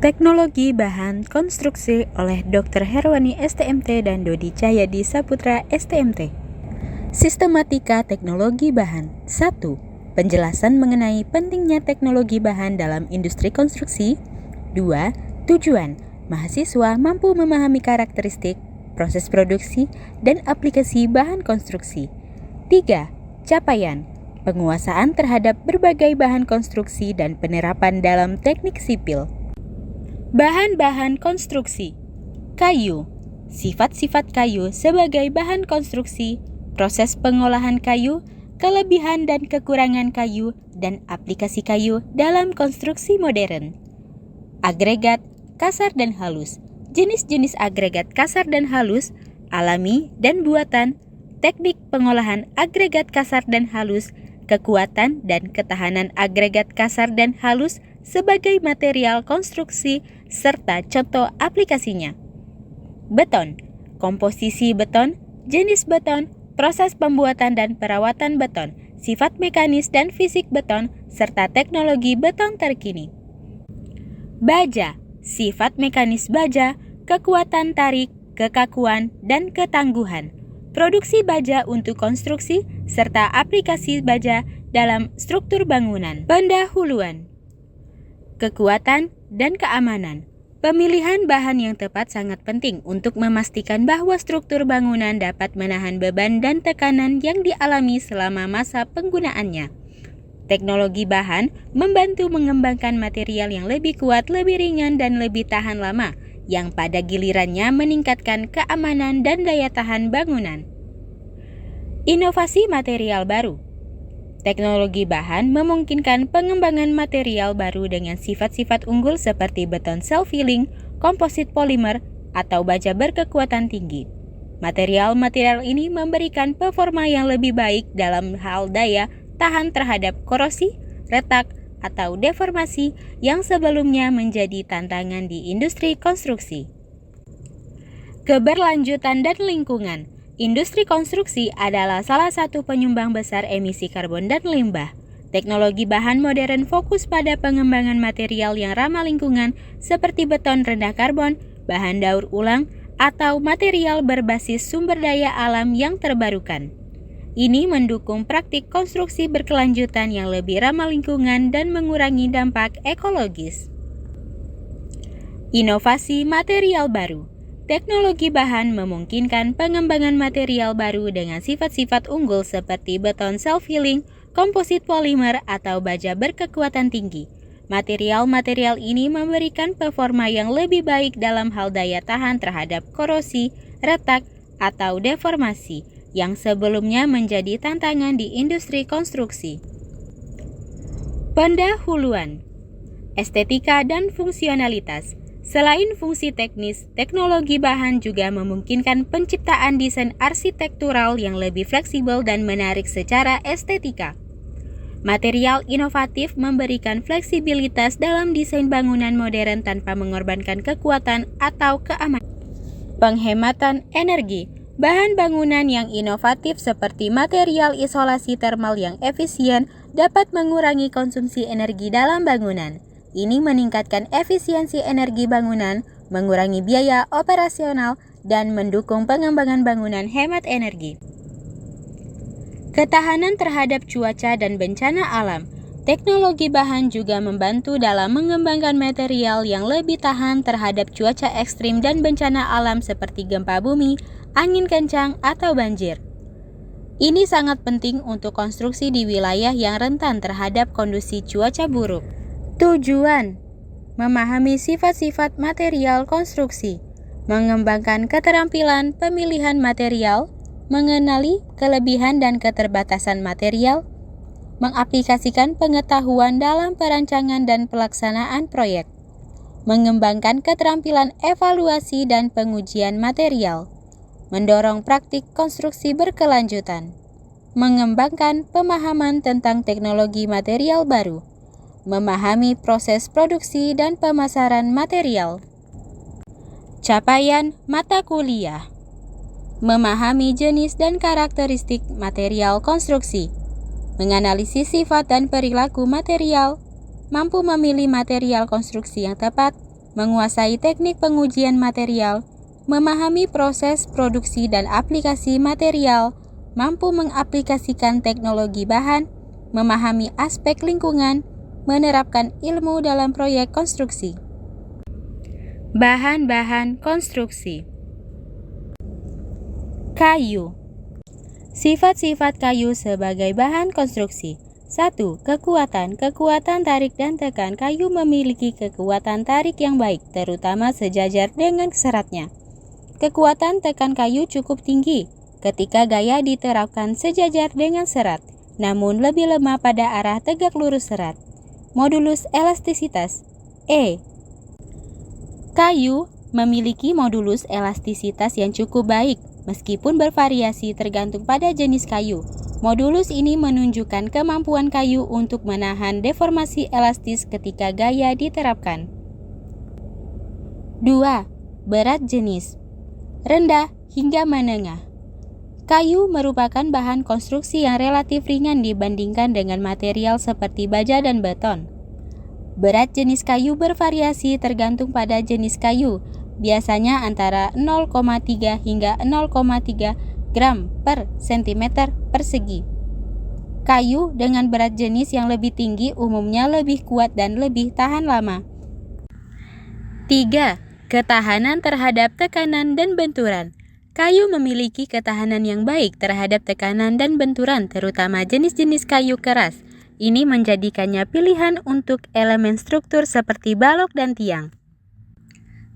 Teknologi Bahan Konstruksi oleh Dr. Herwani STMT dan Dodi Cahyadi Saputra STMT. Sistematika Teknologi Bahan. 1. Penjelasan mengenai pentingnya teknologi bahan dalam industri konstruksi. 2. Tujuan. Mahasiswa mampu memahami karakteristik, proses produksi, dan aplikasi bahan konstruksi. 3. Capaian. Penguasaan terhadap berbagai bahan konstruksi dan penerapan dalam teknik sipil. Bahan-bahan konstruksi. Kayu. Sifat-sifat kayu sebagai bahan konstruksi, proses pengolahan kayu, kelebihan dan kekurangan kayu, dan aplikasi kayu dalam konstruksi modern. Agregat, kasar dan halus. Jenis-jenis agregat kasar dan halus, alami dan buatan, teknik pengolahan agregat kasar dan halus, kekuatan dan ketahanan agregat kasar dan halus sebagai material konstruksi, serta contoh aplikasinya. Beton, komposisi beton, jenis beton, proses pembuatan dan perawatan beton, sifat mekanis dan fisik beton, serta teknologi beton terkini. Baja, sifat mekanis baja, kekuatan tarik, kekakuan, dan ketangguhan. Produksi baja untuk konstruksi, serta aplikasi baja dalam struktur bangunan. Pendahuluan. Kekuatan dan keamanan. Pemilihan bahan yang tepat sangat penting untuk memastikan bahwa struktur bangunan dapat menahan beban dan tekanan yang dialami selama masa penggunaannya. Teknologi bahan membantu mengembangkan material yang lebih kuat, lebih ringan, dan lebih tahan lama, yang pada gilirannya meningkatkan keamanan dan daya tahan bangunan. Inovasi material baru. Teknologi bahan memungkinkan pengembangan material baru dengan sifat-sifat unggul seperti beton self-healing, komposit polimer, atau baja berkekuatan tinggi. Material-material ini memberikan performa yang lebih baik dalam hal daya tahan terhadap korosi, retak, atau deformasi yang sebelumnya menjadi tantangan di industri konstruksi. Keberlanjutan dan lingkungan. Industri konstruksi adalah salah satu penyumbang besar emisi karbon dan limbah. Teknologi bahan modern fokus pada pengembangan material yang ramah lingkungan seperti beton rendah karbon, bahan daur ulang, atau material berbasis sumber daya alam yang terbarukan. Ini mendukung praktik konstruksi berkelanjutan yang lebih ramah lingkungan dan mengurangi dampak ekologis. Inovasi material baru. Teknologi bahan memungkinkan pengembangan material baru dengan sifat-sifat unggul seperti beton self-healing, komposit polimer, atau baja berkekuatan tinggi. Material-material ini memberikan performa yang lebih baik dalam hal daya tahan terhadap korosi, retak, atau deformasi, yang sebelumnya menjadi tantangan di industri konstruksi. Pendahuluan. Estetika dan fungsionalitas. Selain fungsi teknis, teknologi bahan juga memungkinkan penciptaan desain arsitektural yang lebih fleksibel dan menarik secara estetika. Material inovatif memberikan fleksibilitas dalam desain bangunan modern tanpa mengorbankan kekuatan atau keamanan. Penghematan energi. Bahan bangunan yang inovatif seperti material isolasi termal yang efisien dapat mengurangi konsumsi energi dalam bangunan. Ini meningkatkan efisiensi energi bangunan, mengurangi biaya operasional, dan mendukung pengembangan bangunan hemat energi. Ketahanan terhadap cuaca dan bencana alam. Teknologi bahan juga membantu dalam mengembangkan material yang lebih tahan terhadap cuaca ekstrim dan bencana alam seperti gempa bumi, angin kencang, atau banjir. Ini sangat penting untuk konstruksi di wilayah yang rentan terhadap kondisi cuaca buruk. Tujuan. Memahami sifat-sifat material konstruksi, mengembangkan keterampilan pemilihan material, mengenali kelebihan dan keterbatasan material, mengaplikasikan pengetahuan dalam perancangan dan pelaksanaan proyek, mengembangkan keterampilan evaluasi dan pengujian material, mendorong praktik konstruksi berkelanjutan, mengembangkan pemahaman tentang teknologi material baru, memahami proses produksi dan pemasaran material. Capaian mata kuliah. Memahami jenis dan karakteristik material konstruksi, menganalisis sifat dan perilaku material, mampu memilih material konstruksi yang tepat, menguasai teknik pengujian material, memahami proses produksi dan aplikasi material, mampu mengaplikasikan teknologi bahan, memahami aspek lingkungan, menerapkan ilmu dalam proyek konstruksi. Bahan-bahan konstruksi. Kayu. Sifat-sifat kayu sebagai bahan konstruksi. 1. Kekuatan. Kekuatan tarik dan tekan. Kayu memiliki kekuatan tarik yang baik, terutama sejajar dengan seratnya. Kekuatan tekan kayu cukup tinggi ketika gaya diterapkan sejajar dengan serat, namun lebih lemah pada arah tegak lurus serat. Modulus elastisitas. E. Kayu memiliki modulus elastisitas yang cukup baik, meskipun bervariasi tergantung pada jenis kayu. Modulus ini menunjukkan kemampuan kayu untuk menahan deformasi elastis ketika gaya diterapkan. 2. Berat jenis. Rendah hingga menengah. Kayu merupakan bahan konstruksi yang relatif ringan dibandingkan dengan material seperti baja dan beton. Berat jenis kayu bervariasi tergantung pada jenis kayu, biasanya antara 0,3 hingga 0,3 gram per cm persegi. Kayu dengan berat jenis yang lebih tinggi umumnya lebih kuat dan lebih tahan lama. 3. Ketahanan terhadap tekanan dan benturan. Kayu memiliki ketahanan yang baik terhadap tekanan dan benturan, terutama jenis-jenis kayu keras. Ini menjadikannya pilihan untuk elemen struktur seperti balok dan tiang.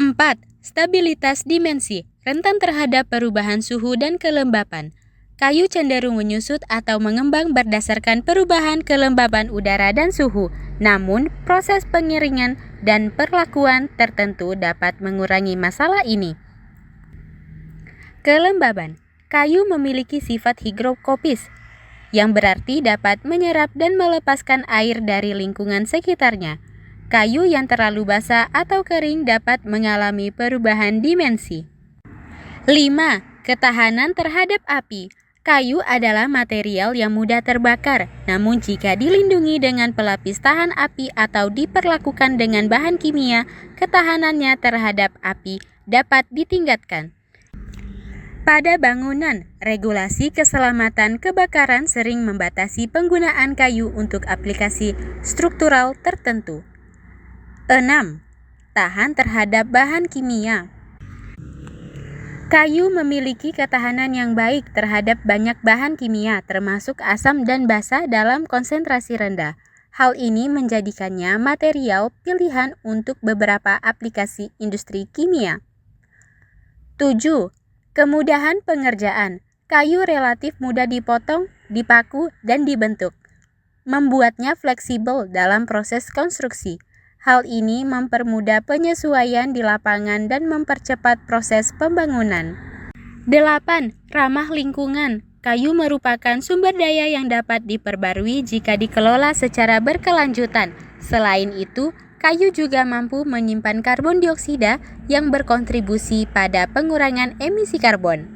4. Stabilitas dimensi. Rentan terhadap perubahan suhu dan kelembapan. Kayu cenderung menyusut atau mengembang berdasarkan perubahan kelembaban udara dan suhu. Namun, proses pengeringan dan perlakuan tertentu dapat mengurangi masalah ini. Kelembaban. Kayu memiliki sifat higrokopis, yang berarti dapat menyerap dan melepaskan air dari lingkungan sekitarnya. Kayu yang terlalu basah atau kering dapat mengalami perubahan dimensi. 5. Ketahanan terhadap api. Kayu adalah material yang mudah terbakar, namun jika dilindungi dengan pelapis tahan api atau diperlakukan dengan bahan kimia, ketahanannya terhadap api dapat ditingkatkan. Pada bangunan, regulasi keselamatan kebakaran sering membatasi penggunaan kayu untuk aplikasi struktural tertentu. 6. Tahan terhadap bahan kimia. Kayu memiliki ketahanan yang baik terhadap banyak bahan kimia, termasuk asam dan basa dalam konsentrasi rendah. Hal ini menjadikannya material pilihan untuk beberapa aplikasi industri kimia. 7. Kemudahan pengerjaan. Kayu relatif mudah dipotong, dipaku, dan dibentuk, membuatnya fleksibel dalam proses konstruksi. Hal ini mempermudah penyesuaian di lapangan dan mempercepat proses pembangunan. 8. Ramah lingkungan. Kayu merupakan sumber daya yang dapat diperbarui jika dikelola secara berkelanjutan. Selain itu, kayu juga mampu menyimpan karbon dioksida yang berkontribusi pada pengurangan emisi karbon.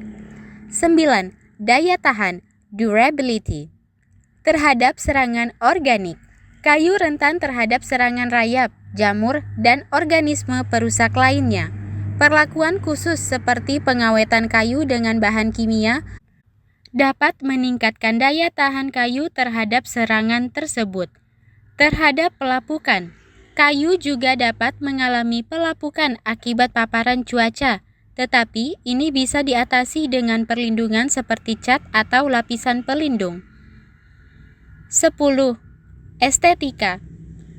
9. Daya tahan, durability. Terhadap serangan organik. Kayu rentan terhadap serangan rayap, jamur, dan organisme perusak lainnya. Perlakuan khusus seperti pengawetan kayu dengan bahan kimia dapat meningkatkan daya tahan kayu terhadap serangan tersebut. Terhadap pelapukan, kayu juga dapat mengalami pelapukan akibat paparan cuaca, tetapi ini bisa diatasi dengan perlindungan seperti cat atau lapisan pelindung. 10. Estetika.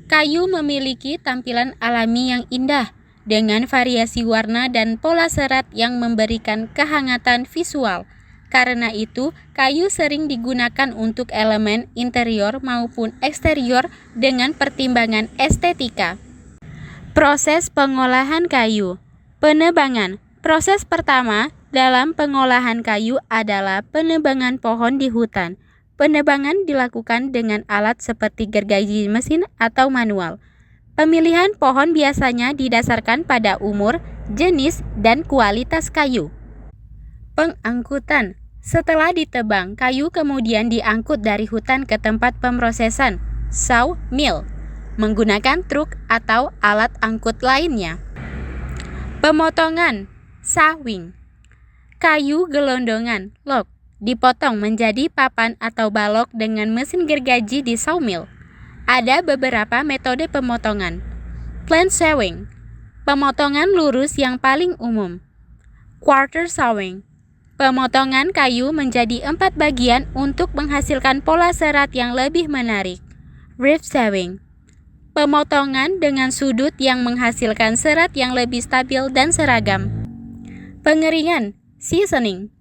Kayu memiliki tampilan alami yang indah dengan variasi warna dan pola serat yang memberikan kehangatan visual. Karena itu, kayu sering digunakan untuk elemen interior maupun eksterior dengan pertimbangan estetika. Proses pengolahan kayu. Penebangan. Proses pertama dalam pengolahan kayu adalah penebangan pohon di hutan. Penebangan dilakukan dengan alat seperti gergaji mesin atau manual. Pemilihan pohon biasanya didasarkan pada umur, jenis, dan kualitas kayu. Pengangkutan. Setelah ditebang, kayu kemudian diangkut dari hutan ke tempat pemrosesan, sawmill, menggunakan truk atau alat angkut lainnya. Pemotongan, sawing. Kayu gelondongan, log, dipotong menjadi papan atau balok dengan mesin gergaji di sawmill. Ada beberapa metode pemotongan. Plane sawing, pemotongan lurus yang paling umum. Quarter sawing, pemotongan kayu menjadi 4 bagian untuk menghasilkan pola serat yang lebih menarik. Reef sawing, pemotongan dengan sudut yang menghasilkan serat yang lebih stabil dan seragam. Pengeringan, seasoning,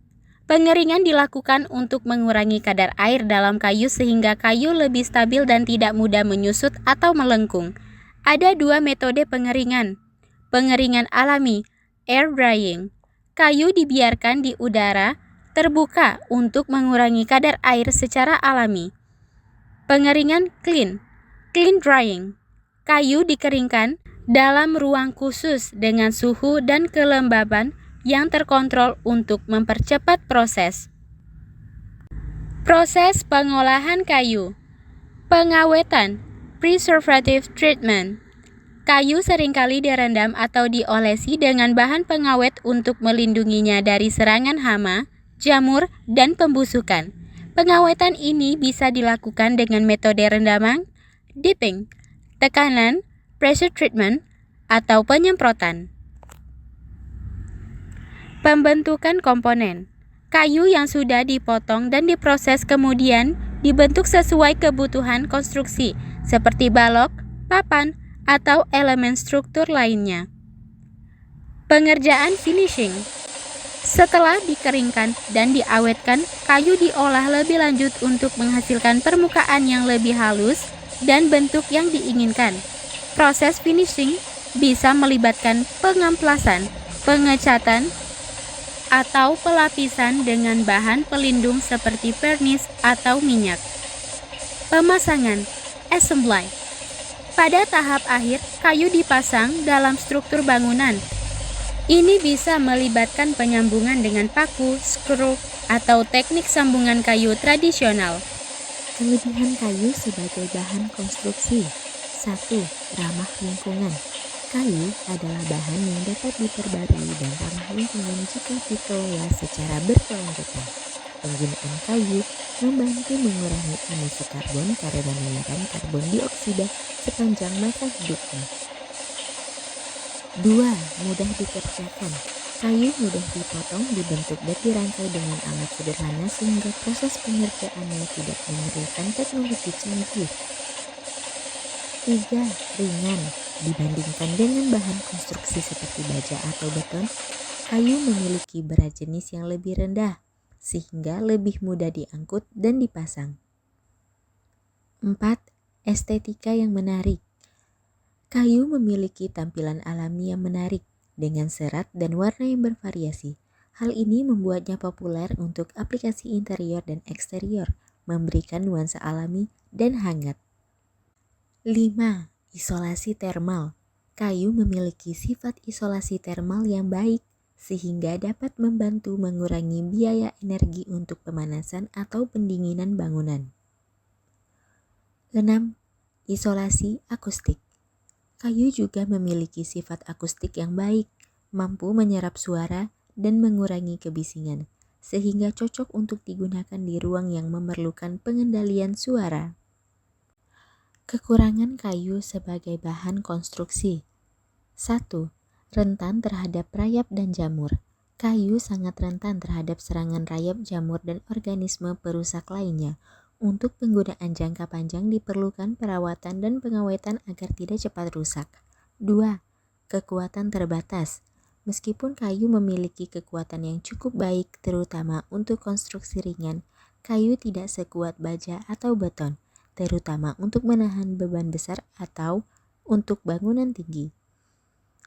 pengeringan dilakukan untuk mengurangi kadar air dalam kayu sehingga kayu lebih stabil dan tidak mudah menyusut atau melengkung. Ada 2 metode pengeringan. Pengeringan alami, air drying. Kayu dibiarkan di udara terbuka untuk mengurangi kadar air secara alami. Pengeringan clean drying. Kayu dikeringkan dalam ruang khusus dengan suhu dan kelembaban yang terkontrol untuk mempercepat proses. Proses pengolahan kayu. Pengawetan, preservative treatment. Kayu seringkali direndam atau diolesi dengan bahan pengawet untuk melindunginya dari serangan hama, jamur, dan pembusukan. Pengawetan ini bisa dilakukan dengan metode rendaman, dipping, tekanan, pressure treatment, atau penyemprotan. Pembentukan komponen. Kayu yang sudah dipotong dan diproses kemudian dibentuk sesuai kebutuhan konstruksi, seperti balok, papan, atau elemen struktur lainnya. Pengerjaan finishing. Setelah dikeringkan dan diawetkan, kayu diolah lebih lanjut untuk menghasilkan permukaan yang lebih halus dan bentuk yang diinginkan. Proses finishing bisa melibatkan pengamplasan, pengecatan, atau pelapisan dengan bahan pelindung seperti vernis atau minyak. Pemasangan, assembly. Pada tahap akhir, kayu dipasang dalam struktur bangunan. Ini bisa melibatkan penyambungan dengan paku, skru, atau teknik sambungan kayu tradisional. Kelebihan kayu sebagai bahan konstruksi. 1. Ramah lingkungan. Kayu adalah bahan yang dapat diperbarui dan ramah lingkungan jika dikelola secara berkelanjutan. Penggunaan kayu membantu mengurangi emisi karbon karena menyerap karbon dioksida sepanjang masa hidupnya. 2. Mudah dikerjakan. Kayu mudah dipotong, dibentuk dan dirangkai dengan alat sederhana sehingga proses pengerjaannya tidak memerlukan teknologi canggih. 3. Ringan. Dibandingkan dengan bahan konstruksi seperti baja atau beton, kayu memiliki berat jenis yang lebih rendah, sehingga lebih mudah diangkut dan dipasang. 4. Estetika yang menarik. Kayu memiliki tampilan alami yang menarik, dengan serat dan warna yang bervariasi. Hal ini membuatnya populer untuk aplikasi interior dan eksterior, memberikan nuansa alami dan hangat. 5. Isolasi termal. Kayu memiliki sifat isolasi termal yang baik, sehingga dapat membantu mengurangi biaya energi untuk pemanasan atau pendinginan bangunan. 6. Isolasi akustik. Kayu juga memiliki sifat akustik yang baik, mampu menyerap suara dan mengurangi kebisingan, sehingga cocok untuk digunakan di ruang yang memerlukan pengendalian suara. Kekurangan kayu sebagai bahan konstruksi. 1. Rentan terhadap rayap dan jamur. Kayu sangat rentan terhadap serangan rayap, jamur, dan organisme perusak lainnya. Untuk penggunaan jangka panjang diperlukan perawatan dan pengawetan agar tidak cepat rusak. 2. Kekuatan terbatas. Meskipun kayu memiliki kekuatan yang cukup baik, terutama untuk konstruksi ringan, kayu tidak sekuat baja atau beton, terutama untuk menahan beban besar atau untuk bangunan tinggi.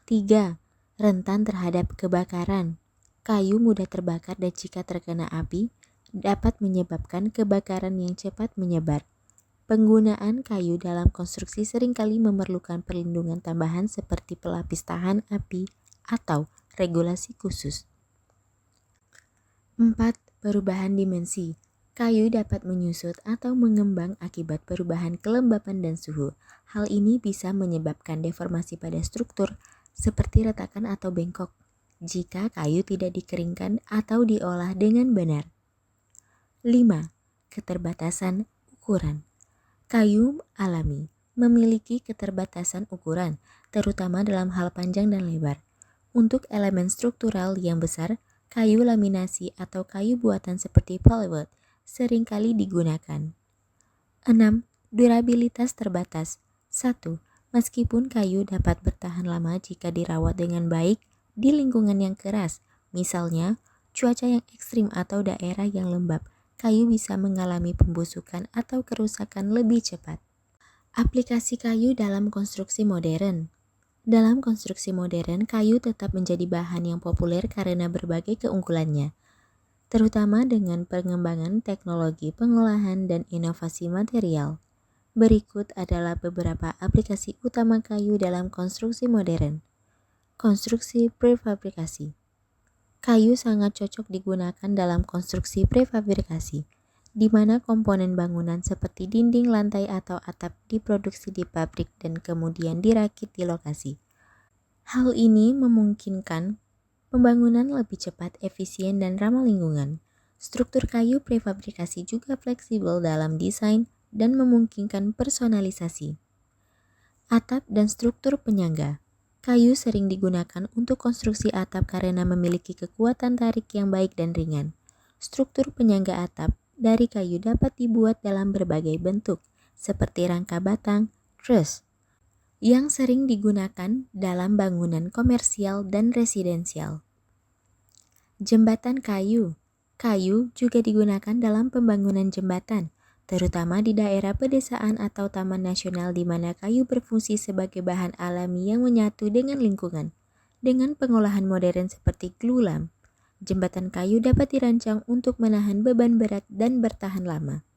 3. Rentan terhadap kebakaran. Kayu mudah terbakar dan jika terkena api, dapat menyebabkan kebakaran yang cepat menyebar. Penggunaan kayu dalam konstruksi seringkali memerlukan perlindungan tambahan seperti pelapis tahan api atau regulasi khusus. 4. Perubahan dimensi. Kayu dapat menyusut atau mengembang akibat perubahan kelembapan dan suhu. Hal ini bisa menyebabkan deformasi pada struktur, seperti retakan atau bengkok, jika kayu tidak dikeringkan atau diolah dengan benar. 5. Keterbatasan ukuran. Kayu alami memiliki keterbatasan ukuran, terutama dalam hal panjang dan lebar. Untuk elemen struktural yang besar, kayu laminasi atau kayu buatan seperti plywood seringkali digunakan. 6. Durabilitas terbatas. 1. Meskipun kayu dapat bertahan lama jika dirawat dengan baik di lingkungan yang keras, misalnya cuaca yang ekstrim atau daerah yang lembab, kayu bisa mengalami pembusukan atau kerusakan lebih cepat. Aplikasi kayu dalam konstruksi modern. Dalam konstruksi modern, kayu tetap menjadi bahan yang populer karena berbagai keunggulannya, terutama dengan pengembangan teknologi pengolahan dan inovasi material. Berikut adalah beberapa aplikasi utama kayu dalam konstruksi modern. Konstruksi prefabrikasi. Kayu sangat cocok digunakan dalam konstruksi prefabrikasi, di mana komponen bangunan seperti dinding, lantai, atau atap diproduksi di pabrik dan kemudian dirakit di lokasi. Hal ini memungkinkan pembangunan lebih cepat, efisien, dan ramah lingkungan. Struktur kayu prefabrikasi juga fleksibel dalam desain dan memungkinkan personalisasi. Atap dan struktur penyangga. Kayu sering digunakan untuk konstruksi atap karena memiliki kekuatan tarik yang baik dan ringan. Struktur penyangga atap dari kayu dapat dibuat dalam berbagai bentuk, seperti rangka batang, truss, yang sering digunakan dalam bangunan komersial dan residensial. Jembatan kayu. Kayu juga digunakan dalam pembangunan jembatan, terutama di daerah pedesaan atau taman nasional di mana kayu berfungsi sebagai bahan alami yang menyatu dengan lingkungan. Dengan pengolahan modern seperti glue lamp, jembatan kayu dapat dirancang untuk menahan beban berat dan bertahan lama.